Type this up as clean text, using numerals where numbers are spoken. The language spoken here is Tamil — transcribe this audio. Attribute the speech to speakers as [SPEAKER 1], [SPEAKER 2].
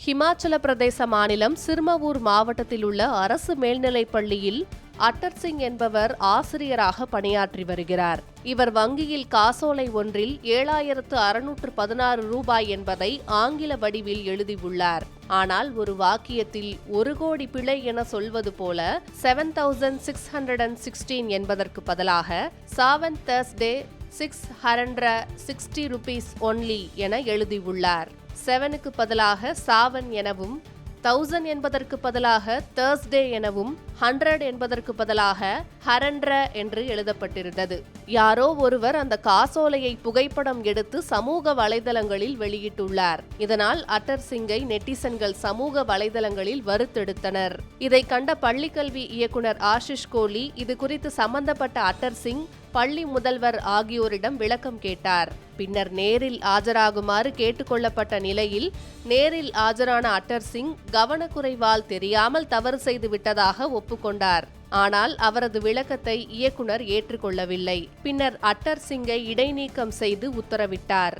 [SPEAKER 1] ஹிமாச்சல பிரதேச மாநிலம் சிர்மவூர் மாவட்டத்தில் உள்ள அரசு மேல்நிலைப் பள்ளியில் அட்டர் சிங் என்பவர் ஆசிரியராக பணியாற்றி வருகிறார். இவர் வங்கியில் காசோலை ஒன்றில் 7,616 ரூபாய் என்பதை ஆங்கில வடிவில் எழுதியுள்ளார். ஆனால் ஒரு வாக்கியத்தில் 1 கோடி பிழை என சொல்வது போல 7,616 என்பதற்கு பதிலாக சாவன் தர்ஸ்டே 660 rupees only என எழுதியுள்ளார். 7க்கு பதிலாக சாவன் எனவும், 1000 என்பதற்கு பதிலாக தர்ஸ்டே எனவும், 100 என்பதற்கு பதிலாக ஹரண்ட்ர என்று எழுதப்பட்டிருந்தது. யாரோ ஒருவர் அந்த காசோலையை புகைப்படம் எடுத்து சமூக வலைதளங்களில் வெளியிட்டுள்ளார். இதனால் அட்டர் சிங்கை நெட்டிசன்கள் சமூக வலைதளங்களில் வறுத்தெடுத்தனர். இதை கண்ட பள்ளிக்கல்வி இயக்குனர் ஆஷிஷ் கோலி இது குறித்து சம்பந்தப்பட்ட அட்டர் சிங், பள்ளி முதல்வர் ஆகியோரிடம் விளக்கம் கேட்டார். பின்னர் நேரில் ஆஜராகுமாறு கேட்டுக்கொள்ளப்பட்ட நிலையில் நேரில் ஆஜரான அட்டர் சிங் கவனக்குறைவால் தெரியாமல் தவறு செய்து விட்டதாக ஒப்புக்கொண்டார். ஆனால் அவரது விளக்கத்தை இயக்குனர் ஏற்றுக்கொள்ளவில்லை. பின்னர் அட்டர் சிங்கை இடைநீக்கம் செய்து உத்தரவிட்டார்.